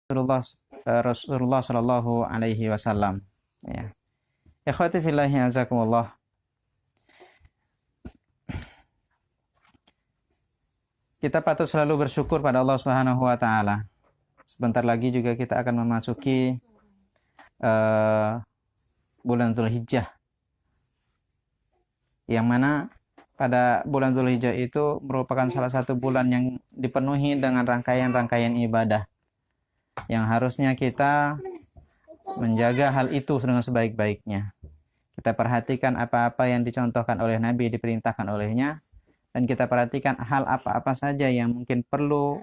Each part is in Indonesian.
Rasulullah Shallallahu Alaihi Wasallam. Ya, ikhwati fillahi azakumullah. Kita patut selalu bersyukur pada Allah Subhanahu Wa Taala. Sebentar lagi juga kita akan memasuki bulan Dzulhijjah, yang mana pada bulan Dzulhijjah itu merupakan salah satu bulan yang dipenuhi dengan rangkaian-rangkaian ibadah, yang harusnya kita menjaga hal itu dengan sebaik-baiknya. Kita perhatikan apa-apa yang dicontohkan oleh Nabi, diperintahkan olehnya, dan kita perhatikan hal apa-apa saja yang mungkin perlu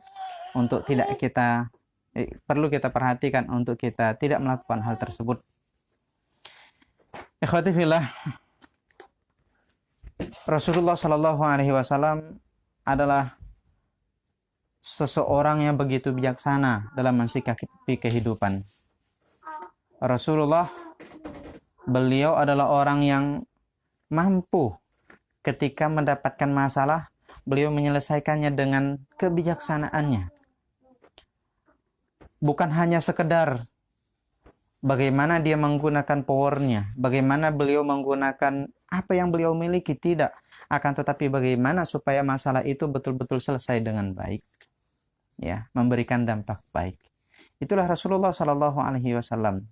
kita perhatikan untuk kita tidak melakukan hal tersebut. Ikhwati fillah, Rasulullah Shallallahu Alaihi Wasallam adalah seseorang yang begitu bijaksana dalam mensikapi kehidupan. Beliau adalah orang yang mampu ketika mendapatkan masalah, beliau menyelesaikannya dengan kebijaksanaannya. Bukan hanya sekedar bagaimana dia menggunakan powernya, bagaimana beliau menggunakan apa yang beliau miliki, tidak. Akan tetapi bagaimana supaya masalah itu betul-betul selesai dengan baik, ya, memberikan dampak baik. Itulah Rasulullah Shallallahu Alaihi Wasallam,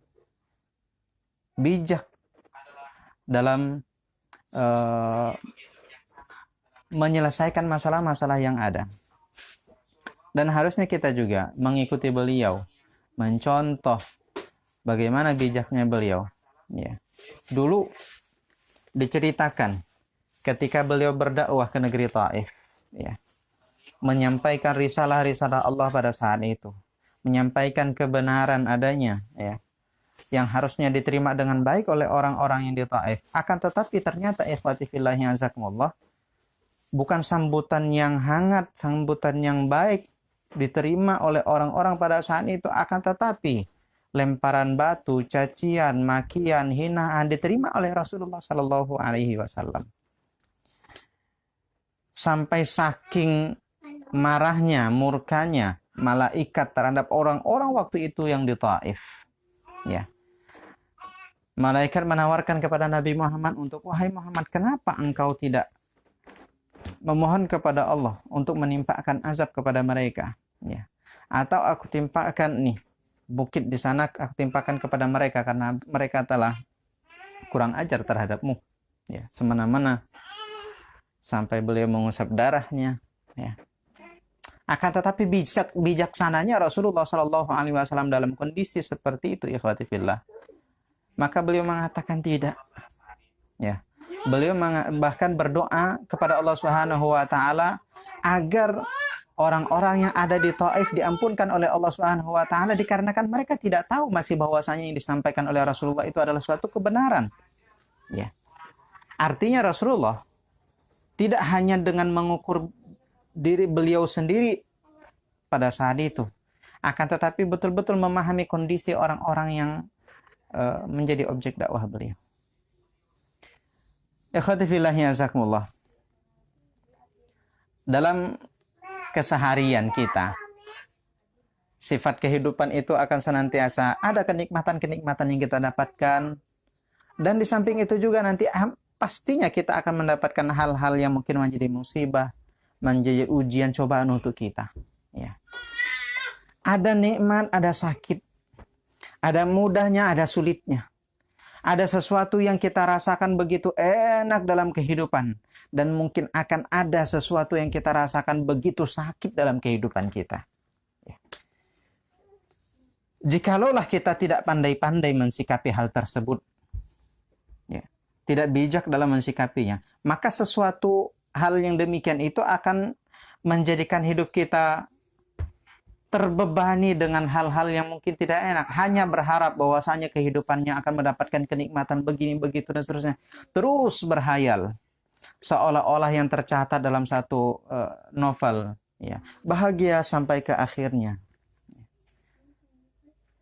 bijak dalam menyelesaikan masalah-masalah yang ada. Dan harusnya kita juga mengikuti beliau, mencontoh bagaimana bijaknya beliau. Ya. Dulu diceritakan ketika beliau berdakwah ke negeri Taif, ya, menyampaikan risalah-risalah Allah pada saat itu, menyampaikan kebenaran adanya, ya, yang harusnya diterima dengan baik oleh orang-orang yang di Taif. Akan tetapi ternyata ikhwati fillahi azakumullah, bukan sambutan yang hangat, sambutan yang baik diterima oleh orang-orang pada saat itu, akan tetapi lemparan batu, cacian, makian, hinaan diterima oleh Rasulullah Shallallahu Alaihi Wasallam. Sampai saking marahnya, murkanya malaikat terhadap orang-orang waktu itu yang di Taif. Ya. Malaikat menawarkan kepada Nabi Muhammad untuk, wahai Muhammad, kenapa engkau tidak memohon kepada Allah untuk menimpakan azab kepada mereka? Ya. Atau aku timpakan nih bukit di sana, aku timpakan kepada mereka karena mereka telah kurang ajar terhadapmu. Ya, semena-mena sampai beliau mengusap darahnya. Ya. Akan tetapi bijaksananya Rasulullah Shallallahu Alaihi Wasallam dalam kondisi seperti itu, ikhwati fillah, maka beliau mengatakan tidak. Ya, beliau bahkan berdoa kepada Allah Subhanahu Wa Taala agar orang-orang yang ada di Taif diampunkan oleh Allah Subhanahu Wa Taala, dikarenakan mereka tidak tahu masih bahwasanya yang disampaikan oleh Rasulullah itu adalah suatu kebenaran. Ya, artinya Rasulullah tidak hanya dengan mengukur diri beliau sendiri pada saat itu, akan tetapi betul-betul memahami kondisi orang-orang yang menjadi objek dakwah beliau. Ikhwati fillahi azakumullah. Dalam keseharian kita, sifat kehidupan itu akan senantiasa ada kenikmatan-kenikmatan yang kita dapatkan, dan di samping itu juga nanti pastinya kita akan mendapatkan hal-hal yang mungkin menjadi musibah, menjadi ujian cobaan untuk kita. Ya. Ada nikmat, ada sakit, ada mudahnya, ada sulitnya. Ada sesuatu yang kita rasakan begitu enak dalam kehidupan, dan mungkin akan ada sesuatu yang kita rasakan begitu sakit dalam kehidupan kita. Ya. Jikalaulah kita tidak pandai-pandai mensikapi hal tersebut, ya, tidak bijak dalam mensikapinya, maka sesuatu hal yang demikian itu akan menjadikan hidup kita terbebani dengan hal-hal yang mungkin tidak enak, hanya berharap bahwasanya kehidupannya akan mendapatkan kenikmatan begini, begitu, dan seterusnya. Terus berhayal, seolah-olah yang tercatat dalam satu novel, ya, bahagia sampai ke akhirnya.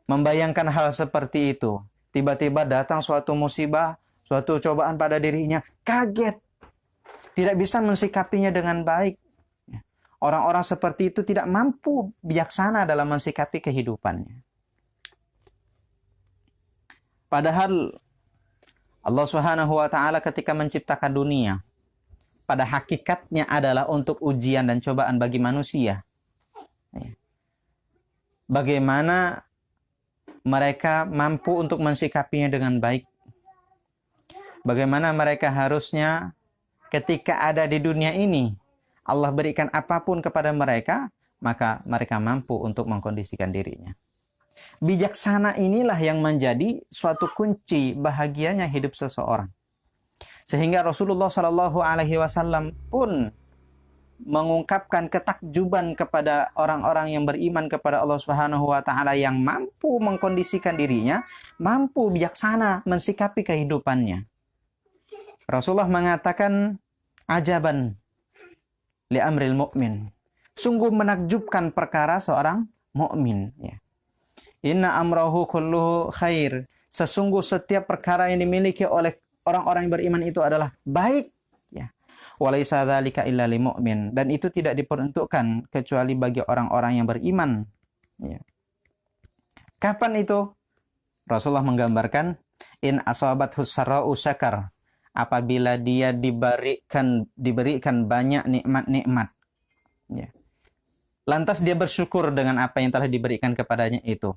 Membayangkan hal seperti itu, tiba-tiba datang suatu musibah, suatu cobaan pada dirinya, kaget, tidak bisa mensikapinya dengan baik. Orang-orang seperti itu tidak mampu bijaksana dalam mensikapi kehidupannya. Padahal Allah Subhanahu wa taala ketika menciptakan dunia, pada hakikatnya adalah untuk ujian dan cobaan bagi manusia. Bagaimana mereka mampu untuk mensikapinya dengan baik. Bagaimana mereka harusnya ketika ada di dunia ini, Allah berikan apapun kepada mereka, maka mereka mampu untuk mengkondisikan dirinya. Bijaksana inilah yang menjadi suatu kunci bahagianya hidup seseorang. Sehingga Rasulullah Shallallahu Alaihi Wasallam pun mengungkapkan ketakjuban kepada orang-orang yang beriman kepada Allah Subhanahu Wa Taala yang mampu mengkondisikan dirinya, mampu bijaksana mensikapi kehidupannya. Rasulullah mengatakan, ajaban li amril mu'min. Sungguh menakjubkan perkara seorang mukmin. Ya. Inna amrahu kulluhu khair. Sesungguh setiap perkara yang dimiliki oleh orang-orang yang beriman itu adalah baik. Ya. Walaysa dzalika illa lil mu'min. Dan itu tidak diperuntukkan kecuali bagi orang-orang yang beriman. Ya. Kapan itu? Rasulullah menggambarkan, in asabathu sarra'u syakar. Apabila dia diberikan banyak nikmat-nikmat. Ya. Lantas dia bersyukur dengan apa yang telah diberikan kepadanya itu.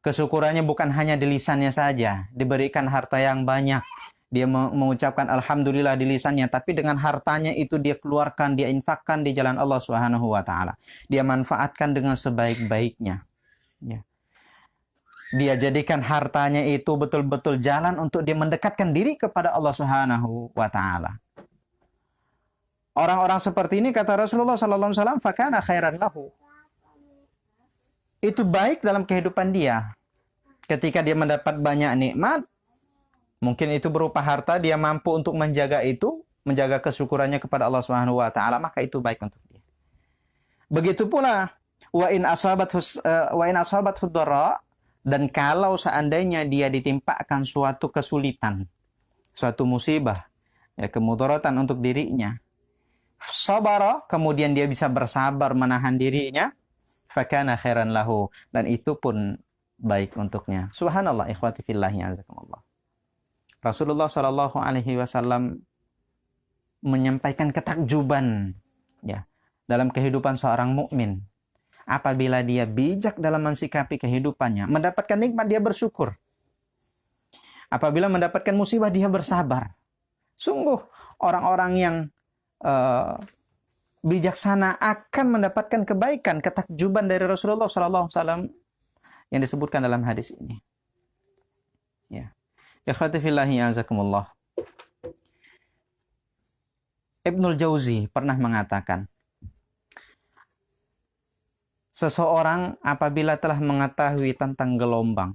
Kesyukurannya bukan hanya di lisannya saja, diberikan harta yang banyak. Dia mengucapkan alhamdulillah di lisannya, tapi dengan hartanya itu dia keluarkan, dia infakkan di jalan Allah Subhanahu wa taala. Dia manfaatkan dengan sebaik-baiknya. Ya. Dia jadikan hartanya itu betul-betul jalan untuk dia mendekatkan diri kepada Allah Subhanahu wa taala. Orang-orang seperti ini kata Rasulullah sallallahu alaihi wasallam, fakana khairan lahu. Itu baik dalam kehidupan dia. Ketika dia mendapat banyak nikmat, mungkin itu berupa harta, dia mampu untuk menjaga itu, menjaga kesyukurannya kepada Allah Subhanahu wa taala, maka itu baik untuk dia. Begitu pula wa in asabathu dharra. Dan kalau seandainya dia ditimpakan suatu kesulitan, suatu musibah, ya, kemudaratan untuk dirinya, sabara, kemudian dia bisa bersabar menahan dirinya, fakana khairan lahu, dan itu pun baik untuknya. Subhanallah, ikhwati fillahi azakumullah. Rasulullah Shallallahu Alaihi Wasallam menyampaikan ketakjuban, ya, dalam kehidupan seorang mukmin. Apabila dia bijak dalam mensikapi kehidupannya, mendapatkan nikmat dia bersyukur. Apabila mendapatkan musibah dia bersabar. Sungguh orang-orang yang bijaksana akan mendapatkan kebaikan, ketakjuban dari Rasulullah SAW yang disebutkan dalam hadis ini. Ya. Ikhwati fillahi azakumullah. Ibnul Jauzi pernah mengatakan, seseorang apabila telah mengetahui tentang gelombang,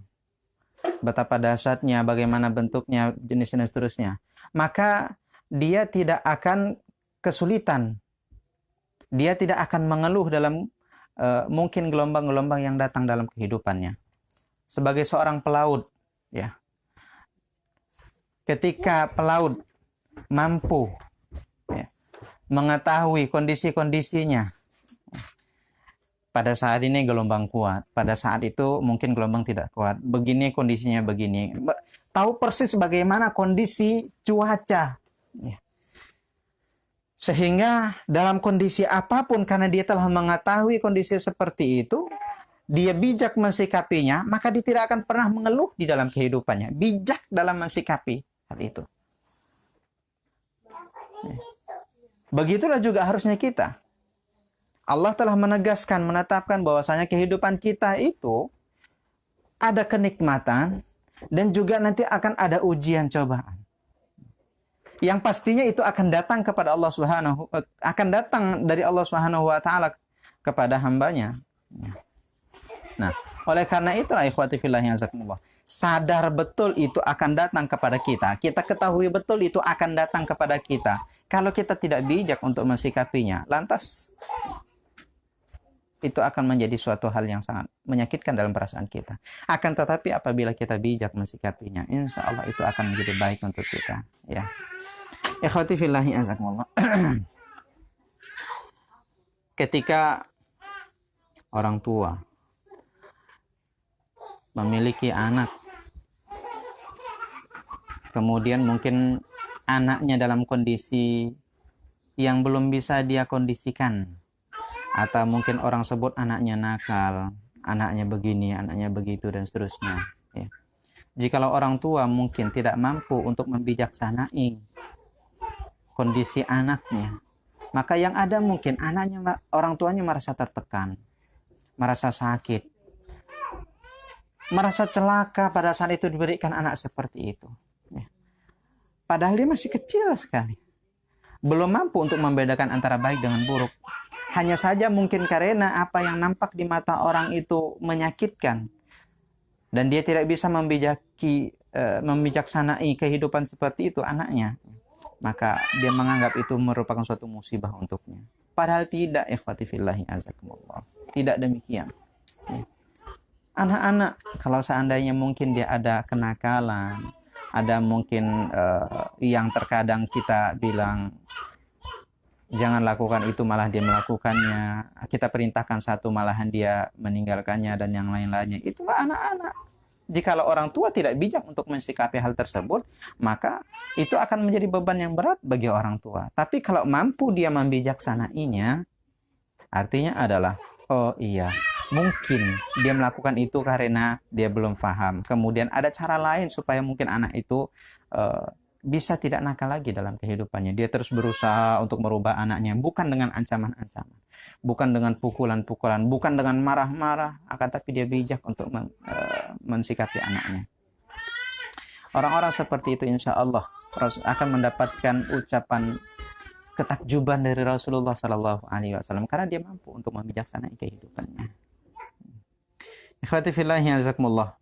betapa dahsyatnya, bagaimana bentuknya, jenis dan seterusnya, maka dia tidak akan kesulitan. Dia tidak akan mengeluh dalam mungkin gelombang-gelombang yang datang dalam kehidupannya. Sebagai seorang pelaut, ya, ketika pelaut mampu, ya, mengetahui kondisi-kondisinya, pada saat ini gelombang kuat, pada saat itu mungkin gelombang tidak kuat. Begini kondisinya begini. Tahu persis bagaimana kondisi cuaca. Ya. Sehingga dalam kondisi apapun, karena dia telah mengetahui kondisi seperti itu, dia bijak mensikapinya, maka dia tidak akan pernah mengeluh di dalam kehidupannya. Bijak dalam mensikapi hal itu. Ya. Begitulah juga harusnya kita. Allah telah menegaskan, menetapkan bahwasanya kehidupan kita itu ada kenikmatan dan juga nanti akan ada ujian cobaan. Yang pastinya itu akan datang kepada Allah akan datang dari Allah Subhanahu wa taala kepada hambanya. Nah, oleh karena itulah ikhwati fillahi azakumullah, sadar betul itu akan datang kepada kita. Kita ketahui betul itu akan datang kepada kita. Kalau kita tidak bijak untuk mensikapinya, lantas itu akan menjadi suatu hal yang sangat menyakitkan dalam perasaan kita. Akan tetapi apabila kita bijak mensikapinya, insya Allah itu akan menjadi baik untuk kita. Ya, ikhwati fillahi azakumullah. ketika orang tua memiliki anak, kemudian mungkin anaknya dalam kondisi yang belum bisa dia kondisikan, atau mungkin orang sebut anaknya nakal, anaknya begini, anaknya begitu, dan seterusnya. Ya. Jikalau orang tua mungkin tidak mampu untuk membijaksanai kondisi anaknya, maka yang ada mungkin anaknya, orang tuanya merasa tertekan, merasa sakit, merasa celaka pada saat itu diberikan anak seperti itu. Ya. Padahal dia masih kecil sekali, belum mampu untuk membedakan antara baik dengan buruk. Hanya saja mungkin karena apa yang nampak di mata orang itu menyakitkan, dan dia tidak bisa membijaksanai kehidupan seperti itu anaknya, maka dia menganggap itu merupakan suatu musibah untuknya. Padahal tidak, ikhwati fillahi azakumullah. Tidak demikian. Anak-anak, kalau seandainya mungkin dia ada kenakalan, ada mungkin yang terkadang kita bilang jangan lakukan itu, malah dia melakukannya. Kita perintahkan satu, malahan dia meninggalkannya, dan yang lain-lainnya. Itulah anak-anak. Jikalau orang tua tidak bijak untuk mensikapi hal tersebut, maka itu akan menjadi beban yang berat bagi orang tua. Tapi kalau mampu dia membijaksanainya, artinya adalah, oh iya, mungkin dia melakukan itu karena dia belum paham. Kemudian ada cara lain supaya mungkin anak itu bisa tidak nakal lagi dalam kehidupannya. Dia terus berusaha untuk merubah anaknya, bukan dengan ancaman-ancaman, bukan dengan pukulan-pukulan, bukan dengan marah-marah, akan tapi dia bijak untuk mensikapi anaknya. Orang-orang seperti itu insya Allah akan mendapatkan ucapan ketakjuban dari Rasulullah Sallallahu Alaihi Wasallam, karena dia mampu untuk membijaksanai kehidupannya. Ikhwati fillahi azakumullah.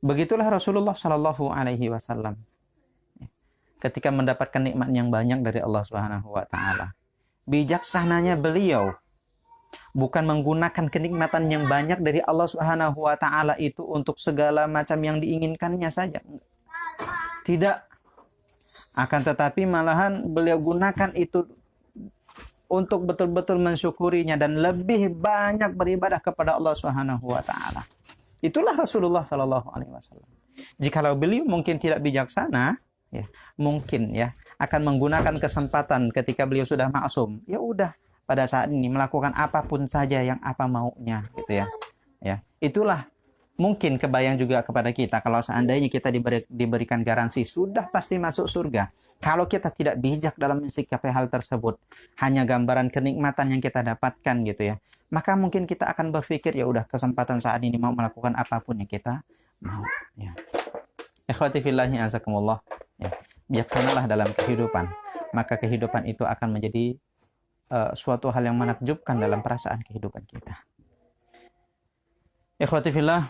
Begitulah Rasulullah Sallallahu Alaihi Wasallam ketika mendapatkan nikmat yang banyak dari Allah Subhanahu Wa Taala. Bijaksananya beliau bukan menggunakan kenikmatan yang banyak dari Allah Subhanahu Wa Taala itu untuk segala macam yang diinginkannya saja. Tidak. Akan tetapi malahan beliau gunakan itu untuk betul-betul mensyukurinya dan lebih banyak beribadah kepada Allah Subhanahu Wa Taala. Itulah Rasulullah Sallallahu Alaihi Wasallam. Jikalau beliau mungkin tidak bijaksana, ya mungkin ya akan menggunakan kesempatan ketika beliau sudah maksum. Ya udah, pada saat ini melakukan apapun saja yang apa maunya, gitu ya. Ya, itulah mungkin kebayang juga kepada kita kalau seandainya kita diberikan garansi sudah pasti masuk surga. Kalau kita tidak bijak dalam mensikapi hal tersebut, hanya gambaran kenikmatan yang kita dapatkan gitu ya, maka mungkin kita akan berpikir ya udah, kesempatan saat ini mau melakukan apapun yang kita mau. Ya. Ikhwati fillahi azakumullah. Ya. Bijaksanalah dalam kehidupan, maka kehidupan itu akan menjadi suatu hal yang menakjubkan dalam perasaan kehidupan kita. Ikhwati fillah,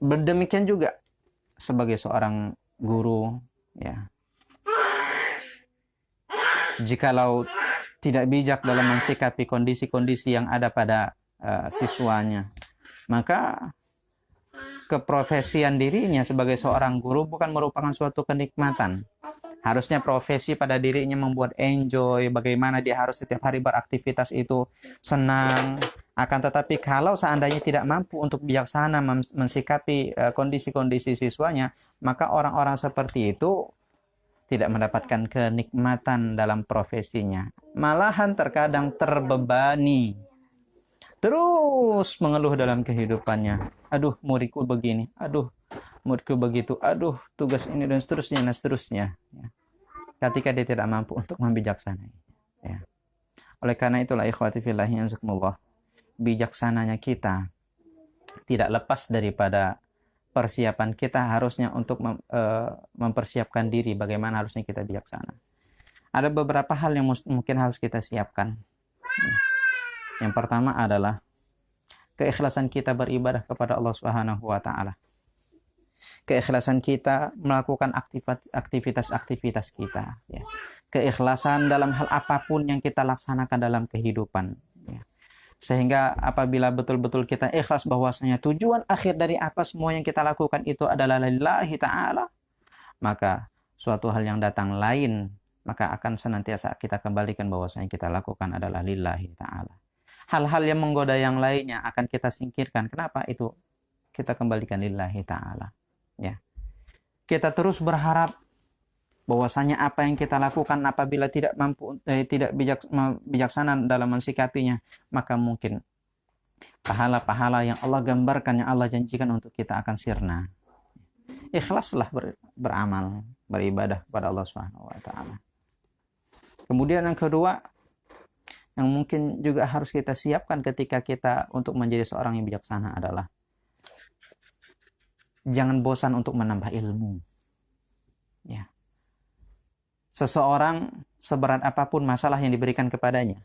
berdemikian juga sebagai seorang guru, ya, jikalau tidak bijak dalam mensikapi kondisi-kondisi yang ada pada siswanya, maka keprofesian dirinya sebagai seorang guru bukan merupakan suatu kenikmatan. Harusnya profesi pada dirinya membuat enjoy, bagaimana dia harus setiap hari beraktivitas itu senang. Akan tetapi kalau seandainya tidak mampu untuk bijaksana mensikapi kondisi-kondisi siswanya, maka orang-orang seperti itu tidak mendapatkan kenikmatan dalam profesinya. Malahan terkadang terbebani, terus mengeluh dalam kehidupannya. Aduh, muridku begini, aduh, muridku begitu, aduh, tugas ini, dan seterusnya, dan seterusnya. Ya. Ketika dia tidak mampu untuk membijaksanai. Ya. Oleh karena itulah ikhwati fillahi azakumullah, bijaksananya kita tidak lepas daripada persiapan kita harusnya untuk mempersiapkan diri bagaimana harusnya kita bijaksana. Ada beberapa hal yang mungkin harus kita siapkan. Yang pertama adalah keikhlasan kita beribadah kepada Allah Subhanahu wa taala. Keikhlasan kita melakukan aktivitas-aktivitas kita, ya. Keikhlasan dalam hal apapun yang kita laksanakan dalam kehidupan, ya. Sehingga apabila betul-betul kita ikhlas bahwasanya tujuan akhir dari apa semua yang kita lakukan itu adalah lillahi ta'ala, maka suatu hal yang datang lain maka akan senantiasa kita kembalikan bahwasanya kita lakukan adalah lillahi ta'ala. Hal-hal yang menggoda yang lainnya akan kita singkirkan. Kenapa? Itu kita kembalikan lillahi ta'ala. Ya. Kita terus berharap bahwasanya apa yang kita lakukan apabila tidak mampu, tidak bijaksana dalam mensikapinya, maka mungkin pahala-pahala yang Allah gambarkan, yang Allah janjikan untuk kita akan sirna. Ikhlaslah beramal, beribadah kepada Allah Subhanahu wa taala. Kemudian yang kedua, yang mungkin juga harus kita siapkan ketika kita untuk menjadi seorang yang bijaksana adalah jangan bosan untuk menambah ilmu. Ya. Seseorang seberat apapun masalah yang diberikan kepadanya,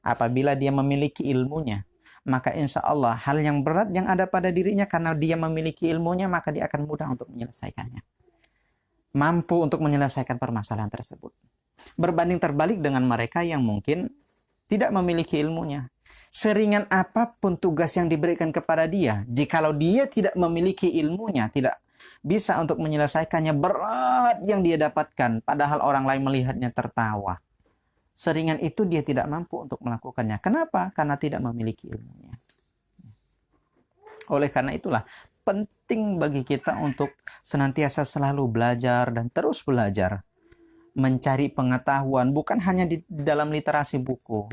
apabila dia memiliki ilmunya, maka insya Allah hal yang berat yang ada pada dirinya karena dia memiliki ilmunya, maka dia akan mudah untuk menyelesaikannya. Mampu untuk menyelesaikan permasalahan tersebut. Berbanding terbalik dengan mereka yang mungkin tidak memiliki ilmunya. Seringan apapun tugas yang diberikan kepada dia, jikalau dia tidak memiliki ilmunya, tidak bisa untuk menyelesaikannya, berat yang dia dapatkan, padahal orang lain melihatnya tertawa. Seringan itu dia tidak mampu untuk melakukannya. Kenapa? Karena tidak memiliki ilmunya. Oleh karena itulah, penting bagi kita untuk senantiasa selalu belajar dan terus belajar. Mencari pengetahuan, bukan hanya di dalam literasi buku,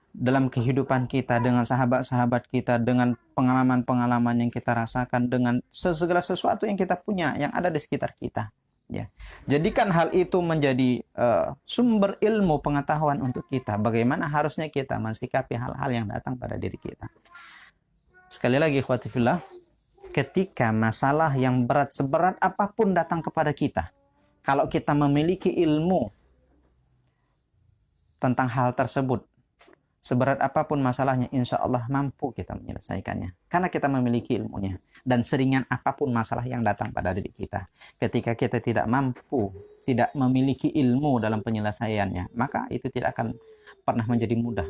dalam kehidupan kita, dengan sahabat-sahabat kita, dengan pengalaman-pengalaman yang kita rasakan, dengan segala sesuatu yang kita punya, yang ada di sekitar kita. Ya. Jadikan hal itu menjadi sumber ilmu pengetahuan untuk kita. Bagaimana harusnya kita mensikapi hal-hal yang datang pada diri kita. Sekali lagi, ikhwati fillah, ketika masalah yang berat, seberat apapun datang kepada kita, kalau kita memiliki ilmu tentang hal tersebut, seberat apapun masalahnya, insya Allah mampu kita menyelesaikannya. Karena kita memiliki ilmunya. Dan seringan apapun masalah yang datang pada diri kita, ketika kita tidak mampu, tidak memiliki ilmu dalam penyelesaiannya, maka itu tidak akan pernah menjadi mudah.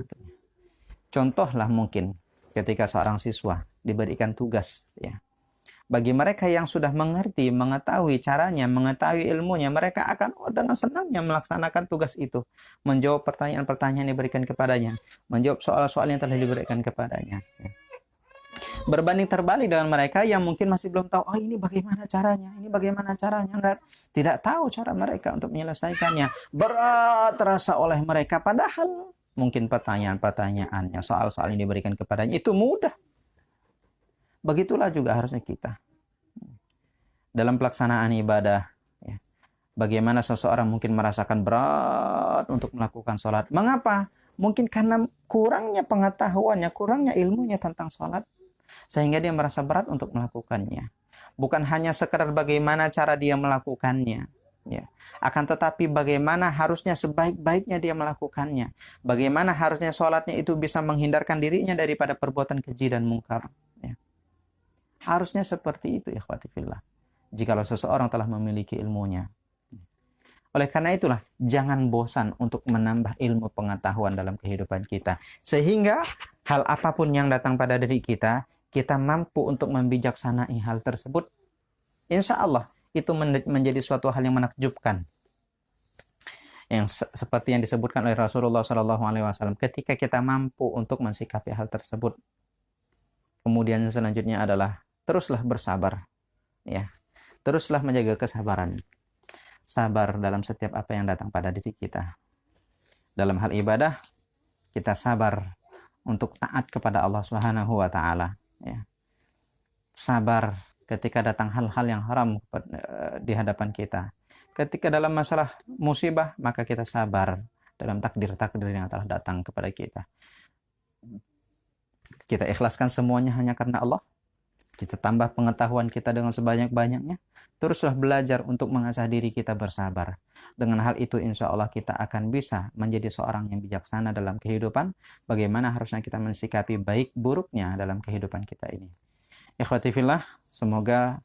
Contohlah mungkin ketika seorang siswa diberikan tugas, ya. Bagi mereka yang sudah mengerti, mengetahui caranya, mengetahui ilmunya, mereka akan dengan senangnya melaksanakan tugas itu. Menjawab pertanyaan-pertanyaan yang diberikan kepadanya. Menjawab soal-soal yang telah diberikan kepadanya. Berbanding terbalik dengan mereka yang mungkin masih belum tahu, oh ini bagaimana caranya, ini bagaimana caranya. Tidak tahu cara mereka untuk menyelesaikannya. Berat terasa oleh mereka, padahal mungkin pertanyaan-pertanyaannya, soal-soal yang diberikan kepadanya itu mudah. Begitulah juga harusnya kita dalam pelaksanaan ibadah. Ya. Bagaimana seseorang mungkin merasakan berat untuk melakukan sholat. Mengapa? Mungkin karena kurangnya pengetahuannya, kurangnya ilmunya tentang sholat, sehingga dia merasa berat untuk melakukannya. Bukan hanya sekedar bagaimana cara dia melakukannya, ya. Akan tetapi bagaimana harusnya sebaik-baiknya dia melakukannya. Bagaimana harusnya sholatnya itu bisa menghindarkan dirinya daripada perbuatan keji dan mungkar. Ya. Harusnya seperti itu, ikhwati fillah, jikalau seseorang telah memiliki ilmunya. Oleh karena itulah, jangan bosan untuk menambah ilmu pengetahuan dalam kehidupan kita. Sehingga hal apapun yang datang pada diri kita, kita mampu untuk membijaksanai hal tersebut. Insya Allah, itu menjadi suatu hal yang menakjubkan. Yang seperti yang disebutkan oleh Rasulullah SAW, ketika kita mampu untuk mensikapi hal tersebut. Kemudian selanjutnya adalah teruslah bersabar, ya. Teruslah menjaga kesabaran. Sabar dalam setiap apa yang datang pada diri kita. Dalam hal ibadah, kita sabar untuk taat kepada Allah Subhanahu wa taala, ya. Sabar ketika datang hal-hal yang haram di hadapan kita. Ketika dalam masalah musibah, maka kita sabar dalam takdir-takdir yang telah datang kepada kita. Kita ikhlaskan semuanya hanya karena Allah. Kita tambah pengetahuan kita dengan sebanyak-banyaknya. Teruslah belajar untuk mengasah diri kita bersabar. Dengan hal itu insya Allah kita akan bisa menjadi seorang yang bijaksana dalam kehidupan. Bagaimana harusnya kita mensikapi baik buruknya dalam kehidupan kita ini. Ikhwati fillah, semoga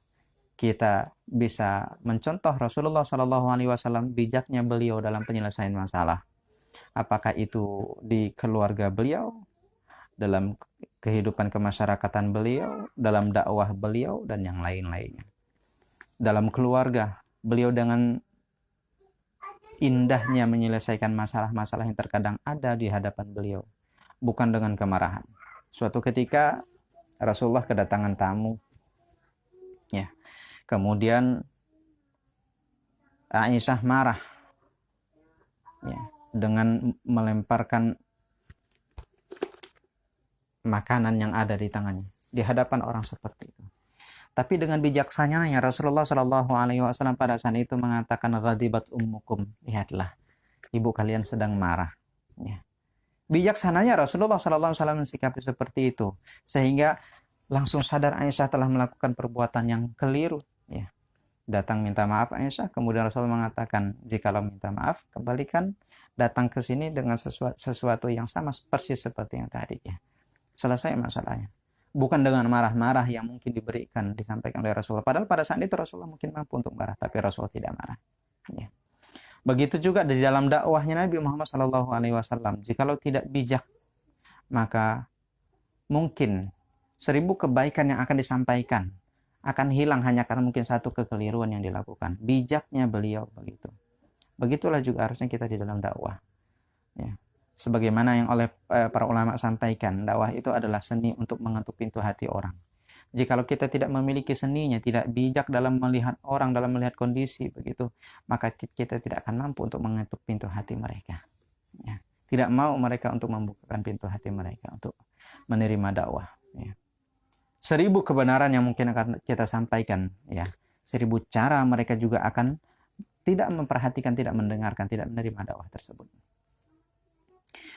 kita bisa mencontoh Rasulullah SAW, bijaknya beliau dalam penyelesaian masalah. Apakah itu di keluarga beliau, dalam kehidupan kemasyarakatan beliau, dalam dakwah beliau, dan yang lain-lainnya. Dalam keluarga, beliau dengan indahnya menyelesaikan masalah-masalah yang terkadang ada di hadapan beliau, bukan dengan kemarahan. Suatu ketika Rasulullah kedatangan tamu, ya. Kemudian Aisyah marah, ya, dengan melemparkan makanan yang ada di tangannya di hadapan orang seperti itu. Tapi dengan bijaksananya Rasulullah Shallallahu Alaihi Wasallam pada saat itu mengatakan, ghadibat ummukum, lihatlah ibu kalian sedang marah. Ya. Bijaksananya Rasulullah Shallallahu Alaihi Wasallam mensikapi seperti itu, sehingga langsung sadar Aisyah telah melakukan perbuatan yang keliru. Ya. Datang minta maaf Aisyah, kemudian Rasulullah mengatakan, jikalau minta maaf kembalikan, datang ke sini dengan sesuatu yang sama persis seperti yang tadi. Ya. Selesai masalahnya. Bukan dengan marah-marah yang mungkin disampaikan oleh Rasulullah. Padahal pada saat itu Rasulullah mungkin mampu untuk marah, tapi Rasulullah tidak marah. Ya. Begitu juga di dalam dakwahnya Nabi Muhammad SAW. Jikalau tidak bijak, maka mungkin 1000 kebaikan yang akan disampaikan akan hilang hanya karena mungkin satu kekeliruan yang dilakukan. Bijaknya beliau begitu. Begitulah juga harusnya kita di dalam dakwah. Ya. Sebagaimana yang oleh para ulama sampaikan, dakwah itu adalah seni untuk mengetuk pintu hati orang. Jikalau kita tidak memiliki seninya, tidak bijak dalam melihat orang, dalam melihat kondisi begitu, maka kita tidak akan mampu untuk mengetuk pintu hati mereka. Ya. Tidak mau mereka untuk membukakan pintu hati mereka untuk menerima dakwah. Ya. 1000 kebenaran yang mungkin akan kita sampaikan, ya, 1000 cara mereka juga akan tidak memperhatikan, tidak mendengarkan, tidak menerima dakwah tersebut.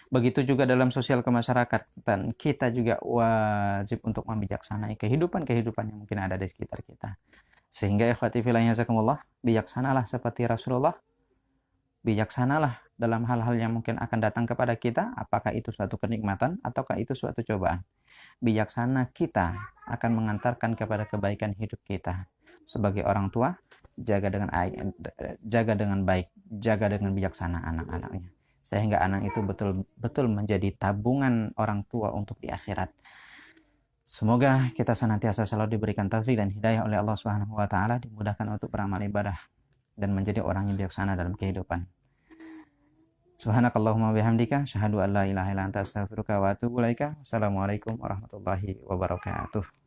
Begitu juga dalam sosial kemasyarakatan, kita juga wajib untuk membijaksanai kehidupan-kehidupan yang mungkin ada di sekitar kita. Sehingga ikhwati fillah yazakumullah, bijaksanalah seperti Rasulullah, bijaksanalah dalam hal-hal yang mungkin akan datang kepada kita, apakah itu suatu kenikmatan ataukah itu suatu cobaan. Bijaksana kita akan mengantarkan kepada kebaikan hidup kita. Sebagai orang tua, jaga dengan baik, jaga dengan bijaksana anak-anaknya. Sehingga anak itu betul-betul menjadi tabungan orang tua untuk di akhirat. Semoga kita senantiasa selalu diberikan taufik dan hidayah oleh Allah Subhanahu wa taala, dimudahkan untuk beramal ibadah dan menjadi orang yang bijaksana dalam kehidupan. Subhanakallahumma bihamdika asyhadu an la ilaha illa anta astaghfiruka wa atubu ilaika. Wassalamualaikum warahmatullahi wabarakatuh.